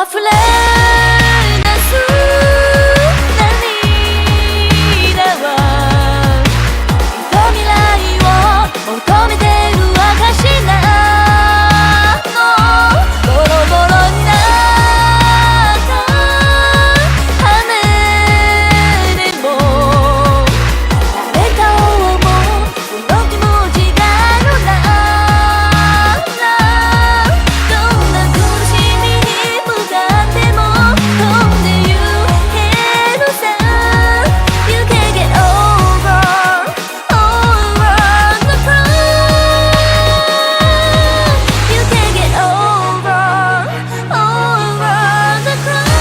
溢れ出す涙はきっと未来を求めてる証なの。ボロボロになった羽でも誰かを思うその気持ちがあるな。どんな苦しみに向かっても飛んでゆけるさ。 You can get over the crown. You can get over the crown.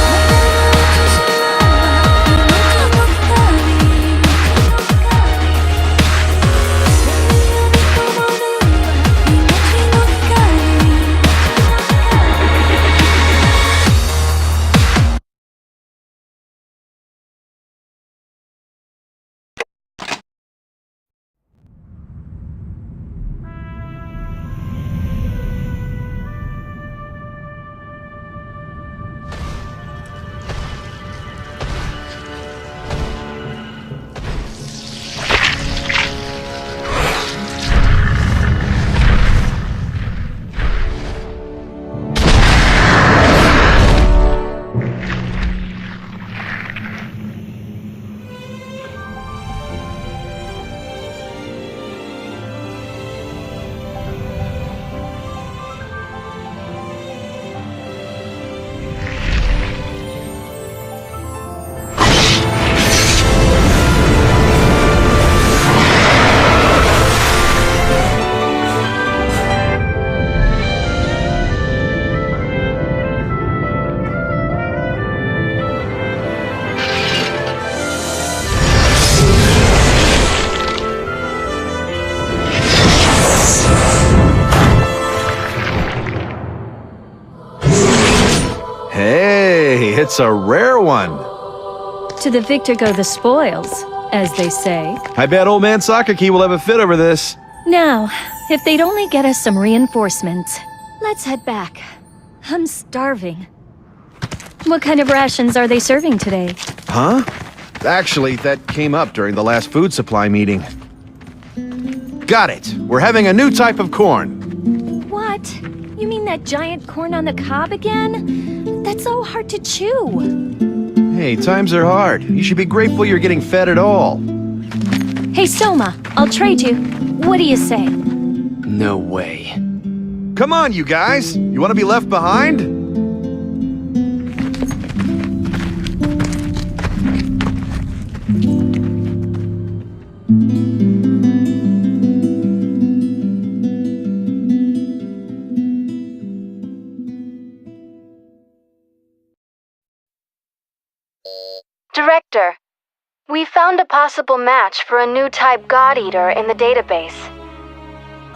，Hey, it's a rare one. To the victor go the spoils, as they say. I bet old man Sakaki will have a fit over this. Now, if they'd only get us some reinforcements. Let's head back. I'm starving. What kind of rations are they serving today? Huh? Actually, that came up during the last food supply meeting. Got it. We're having a new type of corn. What? You mean that giant corn on the cob again? That's so hard to chew. Hey, times are hard. You should be grateful you're getting fed at all. Hey, Soma, I'll trade you. What do you say? No way. Come on, you guys. You want to be left behind? Director, we found a possible match for a new type God Eater in the database.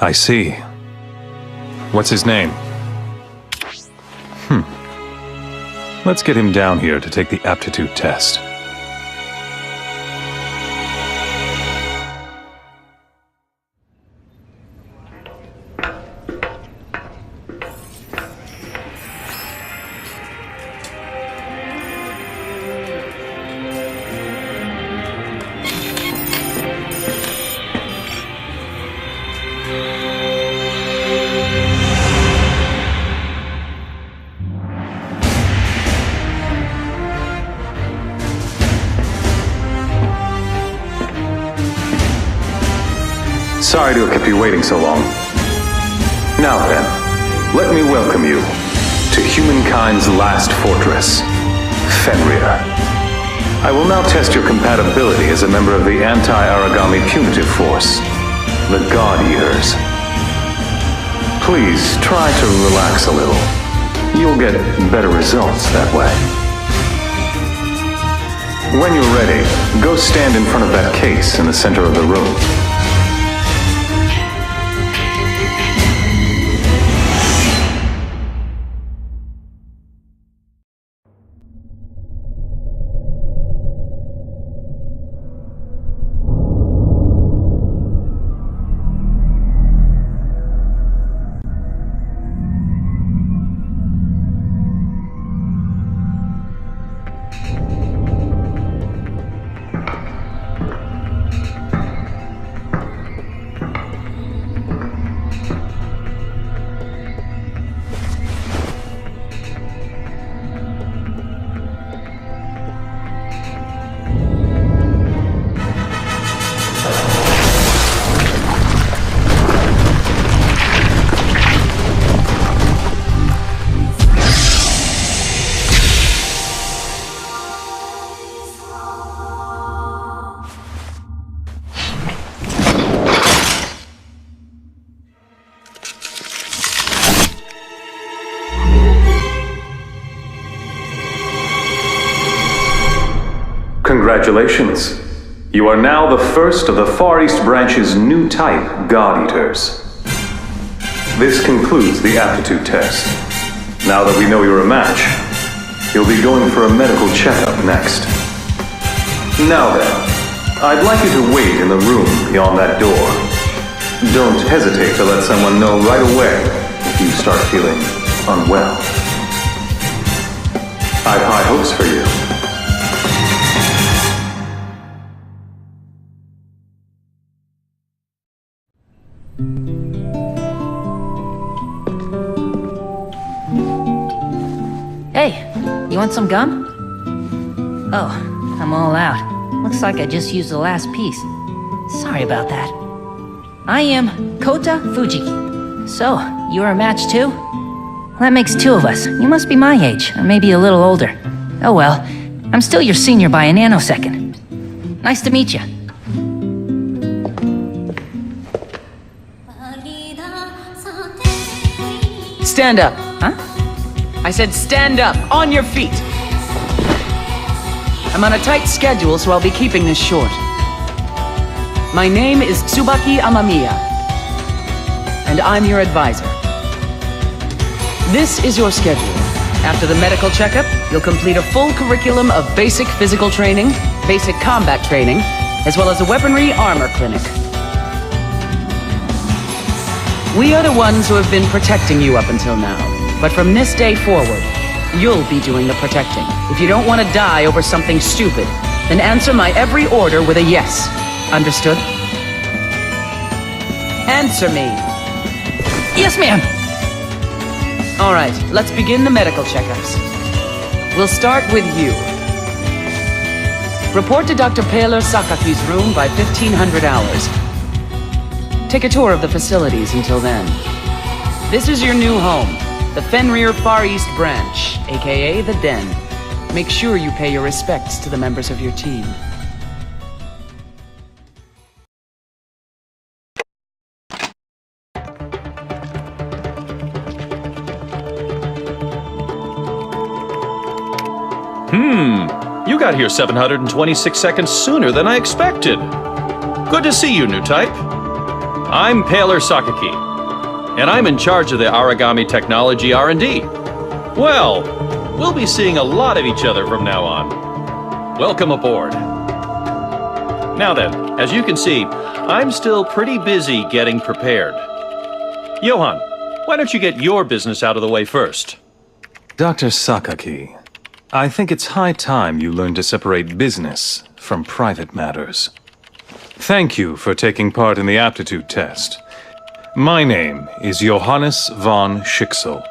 I see. What's his name? Let's get him down here to take the aptitude test. Sorry to have kept you waiting so long. Now then, let me welcome you to humankind's last fortress, Fenrir. I will now test your compatibility as a member of the anti-Aragami punitive force, the God Eaters. Please try to relax a little. You'll get better results that way. When you're ready, go stand in front of that case in the center of the room. Congratulations. You are now the first of the Far East Branch's new type, God Eaters. This concludes the aptitude test. Now that we know you're a match, you'll be going for a medical checkup next. Now then, I'd like you to wait in the room beyond that door. Don't hesitate to let someone know right away if you start feeling unwell. I've high hopes for you. Hey, you want some gum? Oh, I'm all out. Looks like I just used the last piece. Sorry about that. I am Kota Fujiki. So, you're a match too? That makes two of us. You must be my age, or maybe a little older. Oh well, I'm still your senior by a nanosecond. Nice to meet you. Stand up. Huh? I said stand up, on your feet. I'm on a tight schedule, so I'll be keeping this short. My name is Tsubaki Amamiya, and I'm your advisor. This is your schedule. After the medical checkup, you'll complete a full curriculum of basic physical training, basic combat training, as well as a weaponry armor clinic. We are the ones who have been protecting you up until now. But from this day forward, you'll be doing the protecting. If you don't want to die over something stupid, then answer my every order with a yes. Understood? Answer me. Yes, ma'am! All right, let's begin the medical checkups. We'll start with you. Report to Dr. Paler Sakaki's room by 1500 hours. Take a tour of the facilities until then. This is your new home. The Fenrir Far East Branch, aka the Den. Make sure you pay your respects to the members of your team. You got here 726 seconds sooner than I expected. Good to see you, new type. I'm Paler Sakaki, and I'm in charge of the Aragami Technology R&D. Well, we'll be seeing a lot of each other from now on. Welcome aboard. Now then, as you can see, I'm still pretty busy getting prepared. Johan, why don't you get your business out of the way first? Dr. Sakaki, I think it's high time you learn to separate business from private matters. Thank you for taking part in the aptitude test. My name is Johannes von Schicksal.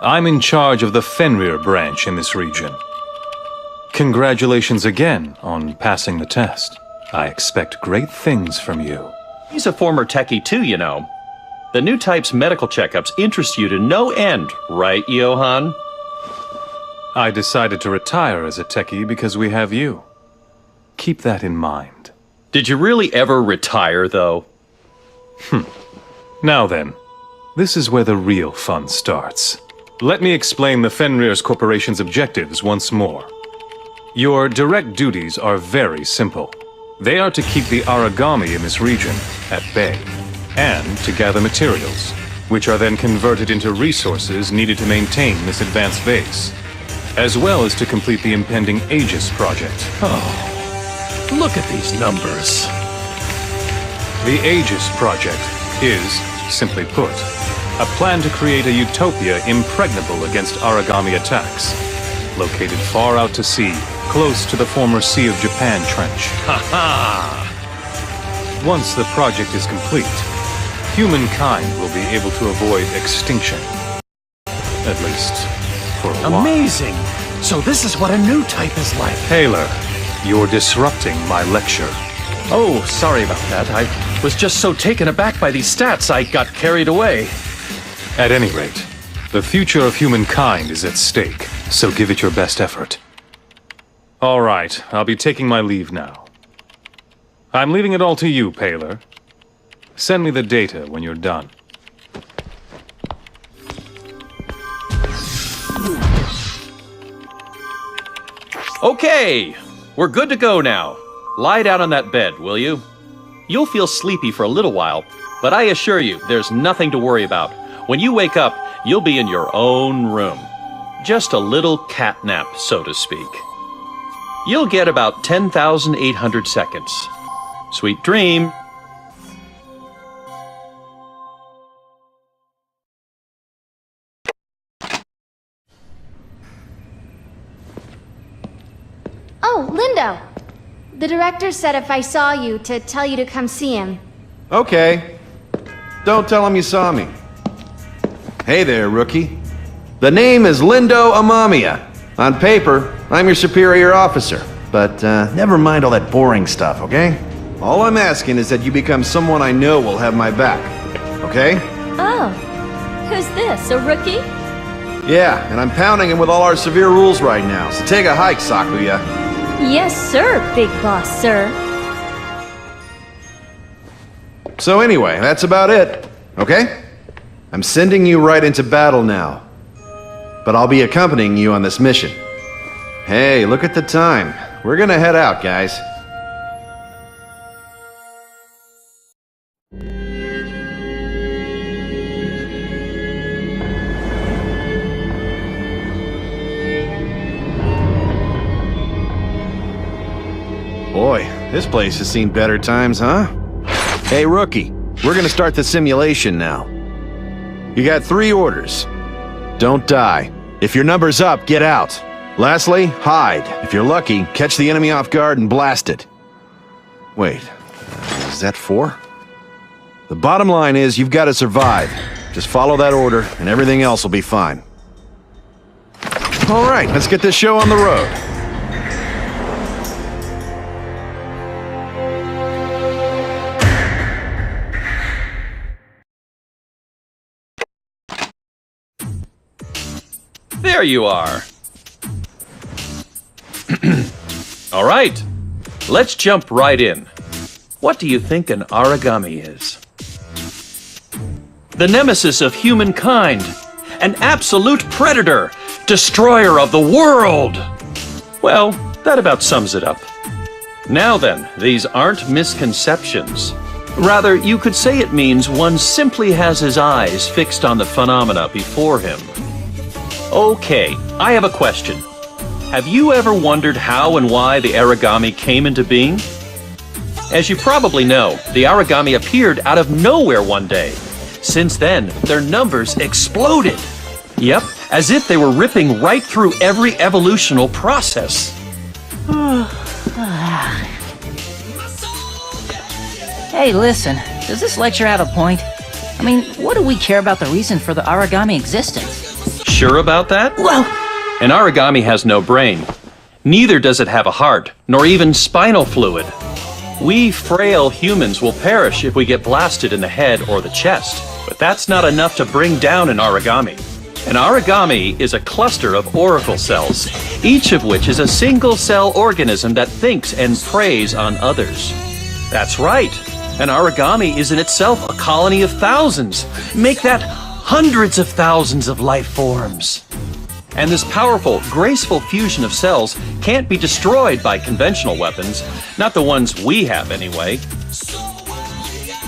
I'm in charge of the Fenrir branch in this region. Congratulations again on passing the test. I expect great things from you. He's a former techie too, you know. The new type's medical checkups interest you to no end, right, Johan? I decided to retire as a techie because we have you. Keep that in mind. Did you really ever retire, though? Now then, this is where the real fun starts. Let me explain the Fenrir's Corporation's objectives once more. Your direct duties are very simple. They are to keep the Aragami in this region at bay, and to gather materials, which are then converted into resources needed to maintain this advanced base, as well as to complete the impending Aegis project. Oh, look at these numbers. The Aegis project is, simply put, a plan to create a utopia impregnable against Aragami attacks, located far out to sea, close to the former Sea of Japan trench. Ha-ha! Once the project is complete, humankind will be able to avoid extinction. At least, for a while. Amazing! So this is what a new type is like. Taylor, you're disrupting my lecture. Oh, sorry about that. I was just so taken aback by these stats, I got carried away. At any rate, the future of humankind is at stake, so give it your best effort. All right, I'll be taking my leave now. I'm leaving it all to you, Paler. Send me the data when you're done. Okay, we're good to go now. Lie down on that bed, will you? You'll feel sleepy for a little while, but I assure you, there's nothing to worry about. When you wake up, you'll be in your own room. Just a little cat nap, so to speak. You'll get about 10,800 seconds. Sweet dream. Oh, Lindo! The director said if I saw you, to tell you to come see him. Okay. Don't tell him you saw me. Hey there, rookie. The name is Lindo Amamiya. On paper, I'm your superior officer. But never mind all that boring stuff, okay? All I'm asking is that you become someone I know will have my back. Okay? Oh, who's this, a rookie? Yeah, and I'm pounding him with all our severe rules right now, so take a hike, Sakuya. Yes, sir, big boss, sir. So anyway, that's about it, okay? I'm sending you right into battle now. But I'll be accompanying you on this mission. Hey, look at the time. We're gonna head out, guys. Boy, this place has seen better times, huh? Hey, rookie, we're gonna start the simulation now. You got 3 orders. Don't die. If your number's up, get out. Lastly, hide. If you're lucky, catch the enemy off guard and blast it. Wait, is that 4? The bottom line is you've got to survive. Just follow that order and everything else will be fine. All right, let's get this show on the road. There you are. All right, let's jump right in. What do you think an origami is? The nemesis of humankind, an absolute predator, destroyer of the world. Well, that about sums it up. Now then, these aren't misconceptions. Rather, you could say it means one simply has his eyes fixed on the phenomena before him. Okay, I have a question. Have you ever wondered how and why the origami came into being? As you probably know, the origami appeared out of nowhere one day. Since then, their numbers exploded. Yep, as if they were ripping right through every evolutional process. Hey, listen, does this lecture have a point? I mean, what do we care about the reason for the origami existence? Sure about that? Well, An origami has no brain. Neither does it have a heart, nor even spinal fluid. We frail humans will perish if we get blasted in the head or the chest, but that's not enough to bring down an origami. An origami is a cluster of auricle cells, each of which is a single-cell organism that thinks and preys on others. That's right. An origami is in itself a colony of thousands. Make that hundreds of thousands of life forms. And this powerful, graceful fusion of cells can't be destroyed by conventional weapons, not the ones we have anyway.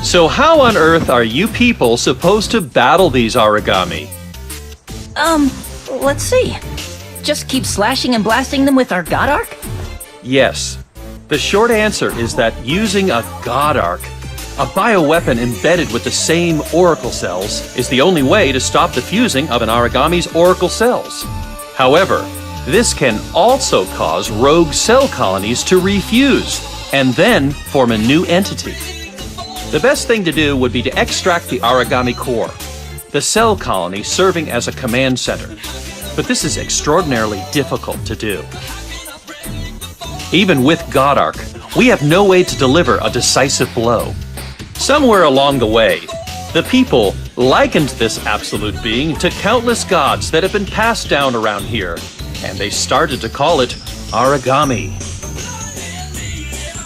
So how on earth are you people supposed to battle these origami? Let's see. Just keep slashing and blasting them with our God Arc? Yes. The short answer is that using a God Arc, a bioweapon embedded with the same auricle cells, is the only way to stop the fusing of an origami's auricle cells. However, this can also cause rogue cell colonies to refuse, and then form a new entity. The best thing to do would be to extract the origami core, the cell colony serving as a command center. But this is extraordinarily difficult to do. Even with God Arc, we have no way to deliver a decisive blow. Somewhere along the way, the people likened this absolute being to countless gods that have been passed down around here, and they started to call it origami.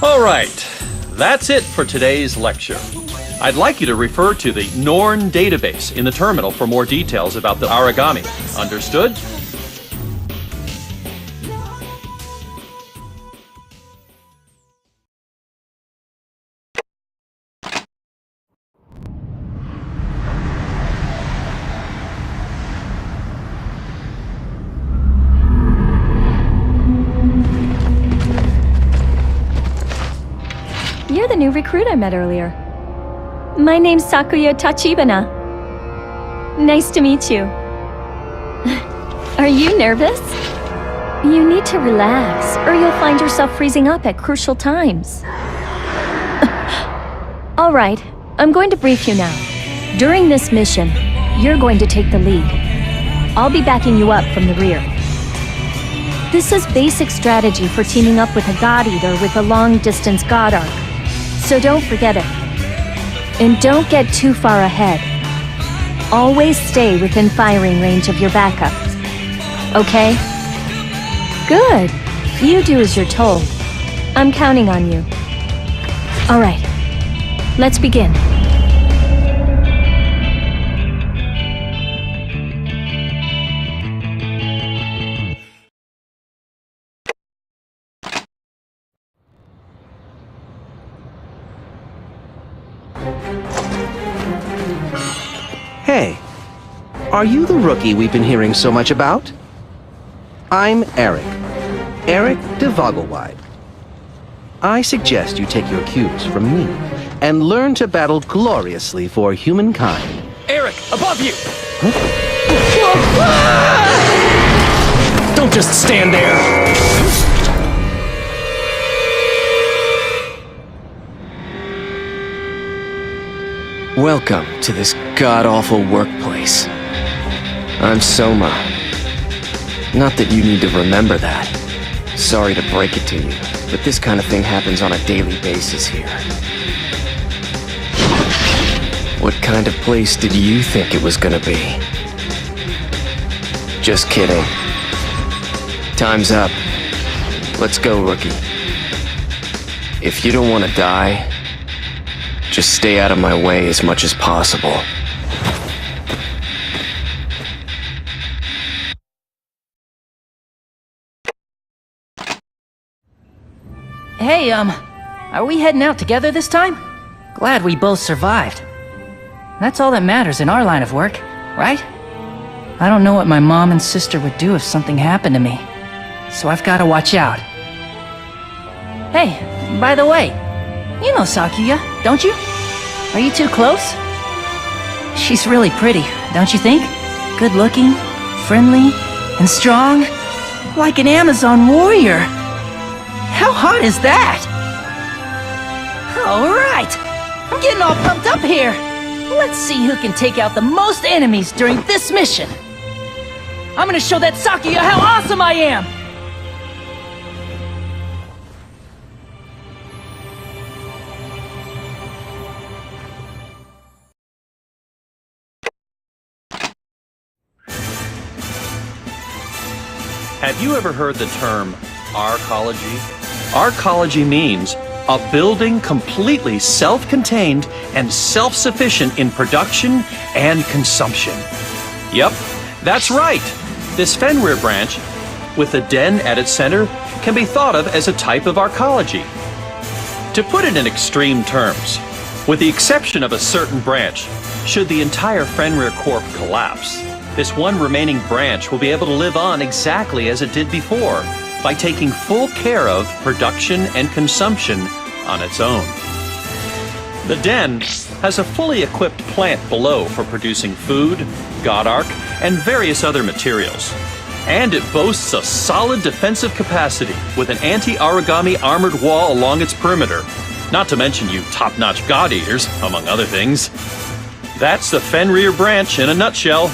All right, that's it for today's lecture. I'd like you to refer to the Norn database in the terminal for more details about the origami. Understood? new recruit I met earlier. My name's Sakuya Tachibana. Nice to meet you. Are you nervous? You need to relax, or you'll find yourself freezing up at crucial times. All right, I'm going to brief you now. During this mission, you're going to take the lead. I'll be backing you up from the rear. This is basic strategy for teaming up with a God Eater with a long-distance God Arc, so don't forget it. And don't get too far ahead. Always stay within firing range of your backup. Okay? Good. You do as you're told. I'm counting on you. All right. Let's begin. Hey, are you the rookie we've been hearing so much about? I'm Eric de Vogelweide. I suggest you take your cues from me and learn to battle gloriously for humankind. Eric, above you! Don't just stand there! Welcome to this god-awful workplace. I'm Soma. Not that you need to remember that. Sorry to break it to you, but this kind of thing happens on a daily basis here. What kind of place did you think it was gonna be? Just kidding. Time's up. Let's go, rookie. If you don't want to die, just stay out of my way as much as possible. Hey, are we heading out together this time? Glad we both survived. That's all that matters in our line of work, right? I don't know what my mom and sister would do if something happened to me, so I've gotta watch out. Hey, by the way, you know Sakuya, don't you? Are you too close? She's really pretty, don't you think? Good looking, friendly, and strong. Like an Amazon warrior. How hot is that? Alright! I'm getting all pumped up here! Let's see who can take out the most enemies during this mission! I'm gonna show that Sakuya how awesome I am! Have you ever heard the term arcology? Arcology means a building completely self-contained and self-sufficient in production and consumption. Yep, that's right. This Fenrir branch, with the den at its center, can be thought of as a type of arcology. To put it in extreme terms, with the exception of a certain branch, should the entire Fenrir Corp collapse, this one remaining branch will be able to live on exactly as it did before, by taking full care of production and consumption on its own. The den has a fully equipped plant below for producing food, God Arc, and various other materials. And it boasts a solid defensive capacity with an anti-origami armored wall along its perimeter, not to mention you top-notch God Eaters, among other things. That's the Fenrir branch in a nutshell.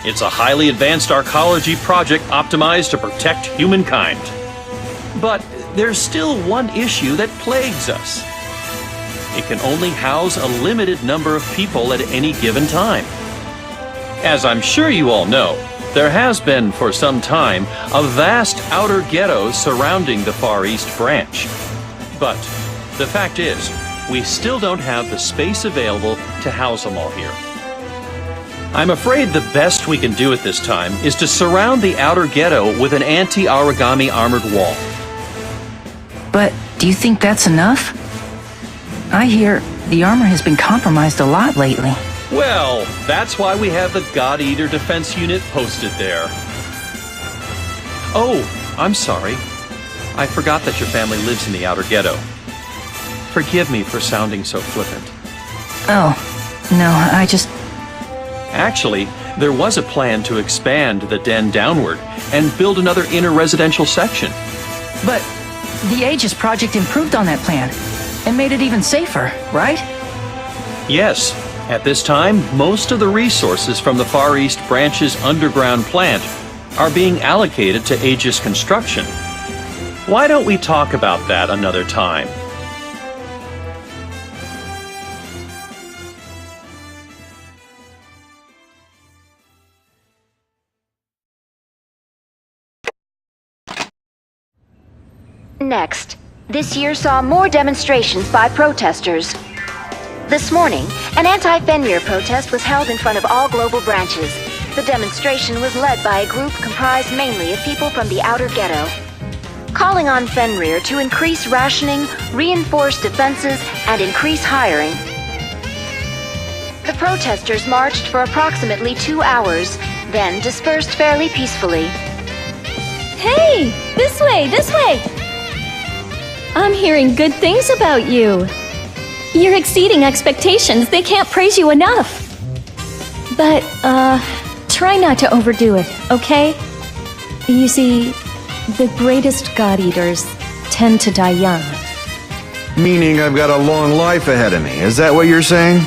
It's a highly advanced arcology project optimized to protect humankind. But there's still one issue that plagues us. It can only house a limited number of people at any given time. As I'm sure you all know, there has been for some time a vast outer ghetto surrounding the Far East branch. But the fact is, we still don't have the space available to house them all here. I'm afraid the best we can do at this time is to surround the outer ghetto with an anti-origami armored wall. But do you think that's enough? I hear the armor has been compromised a lot lately. Well, that's why we have the God Eater Defense Unit posted there. Oh, I'm sorry. I forgot that your family lives in the outer ghetto. Forgive me for sounding so flippant. Oh, no, I just... Actually, there was a plan to expand the den downward and build another inner residential section. But the Aegis project improved on that plan and made it even safer, right? Yes, at this time, most of the resources from the Far East Branch's underground plant are being allocated to Aegis construction. Why don't we talk about that another time? Next, this year saw more demonstrations by protesters. This morning, an anti-Fenrir protest was held in front of all global branches. The demonstration was led by a group comprised mainly of people from the outer ghetto, calling on Fenrir to increase rationing, reinforce defenses, and increase hiring. The protesters marched for approximately 2 hours, then dispersed fairly peacefully. Hey! This way! This way! I'm hearing good things about you. You're exceeding expectations. They can't praise you enough. But, try not to overdo it, okay? You see, the greatest God Eaters tend to die young. Meaning I've got a long life ahead of me. Is that what you're saying?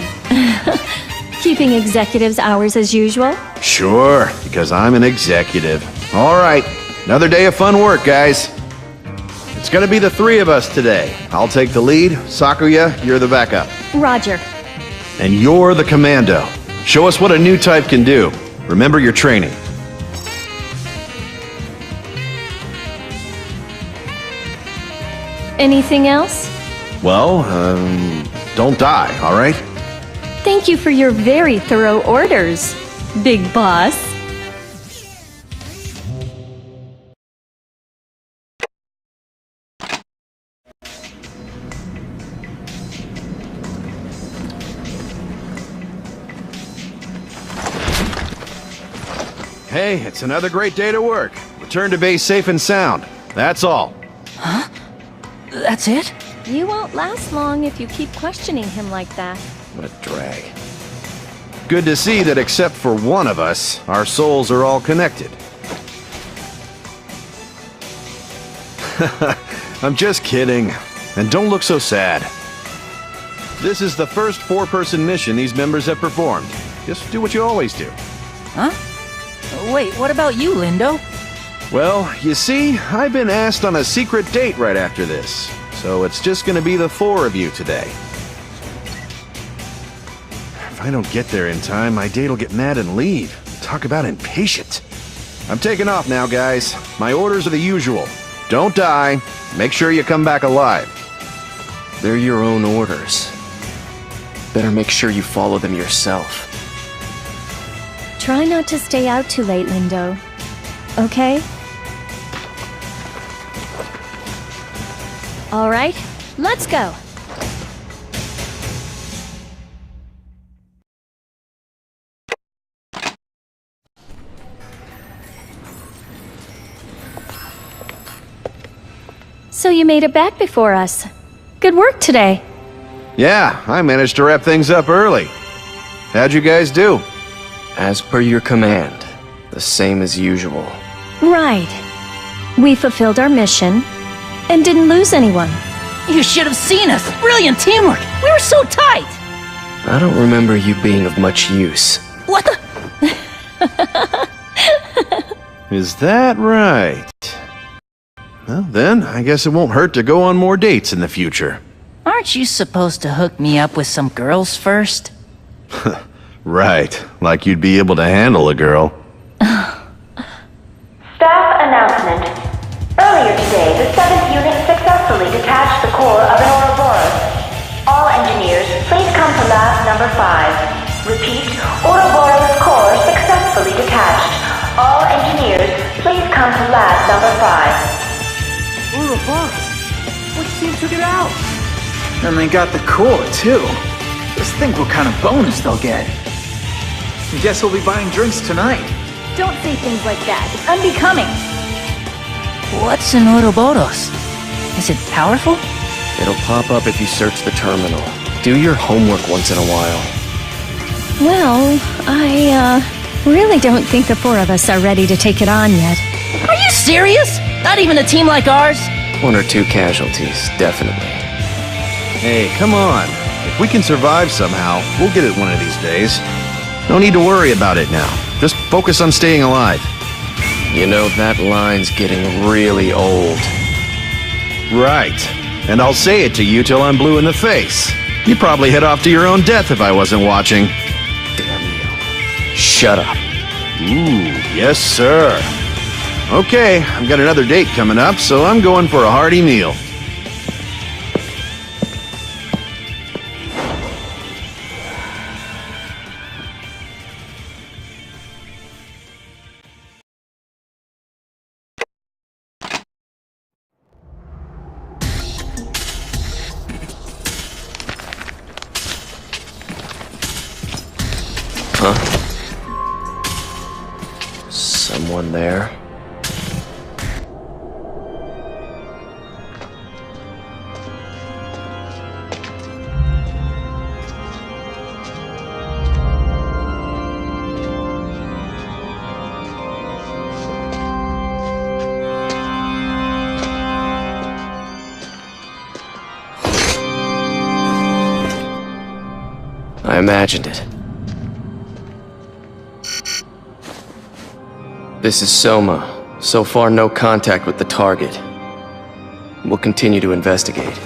Keeping executives' hours as usual? Sure, because I'm an executive. All right, another day of fun work, guys. It's gonna be the three of us today. I'll take the lead. Sakuya, you're the backup. Roger. And you're the commando. Show us what a new type can do. Remember your training. Anything else? Well, don't die, all right? Thank you for your very thorough orders, Big Boss. Hey, it's another great day to work. Return to base safe and sound. That's all. Huh? That's it? You won't last long if you keep questioning him like that. What a drag. Good to see that except for one of us, our souls are all connected. I'm just kidding. And don't look so sad. This is the first four-person mission these members have performed. Just do what you always do. Huh? Wait, what about you, Lindo? Well, you see, I've been asked on a secret date right after this. So it's just gonna be the four of you today. If I don't get there in time, my date'll get mad and leave. Talk about impatient. I'm taking off now, guys. My orders are the usual. Don't die. Make sure you come back alive. They're your own orders. Better make sure you follow them yourself. Try not to stay out too late, Lindo. Okay? All right, let's go. So you made it back before us. Good work today. Yeah, I managed to wrap things up early. How'd you guys do? As per your command, the same as usual. Right. We fulfilled our mission and didn't lose anyone. You should have seen us! Brilliant teamwork! We were so tight! I don't remember you being of much use. What the? Is that right? Well, then, I guess it won't hurt to go on more dates in the future. Aren't you supposed to hook me up with some girls first? Right, like you'd be able to handle a girl. Staff announcement. Earlier today, the 7th unit successfully detached the core of an Ouroboros. All engineers, please come to lab number 5. Repeat, Ouroboros core successfully detached. All engineers, please come to lab number 5. Ouroboros? What team took it out? And they got the core, too. Just think what kind of bonus they'll get. Guess we'll be buying drinks tonight. Don't say things like that. It's unbecoming. What's an Ouroboros? Is it powerful? It'll pop up if you search the terminal. Do your homework once in a while. Well, I really don't think the four of us are ready to take it on yet. Are you serious? Not even a team like ours? 1 or 2 casualties, definitely. Hey, come on. If we can survive somehow, we'll get it one of these days. No need to worry about it now. Just focus on staying alive. You know, that line's getting really old. Right. And I'll say it to you till I'm blue in the face. You'd probably head off to your own death if I wasn't watching. Damn you. Shut up. Ooh, yes, sir. Okay, I've got another date coming up, so I'm going for a hearty meal. Huh? Someone there? I imagined it. This is Soma. So far, no contact with the target. We'll continue to investigate.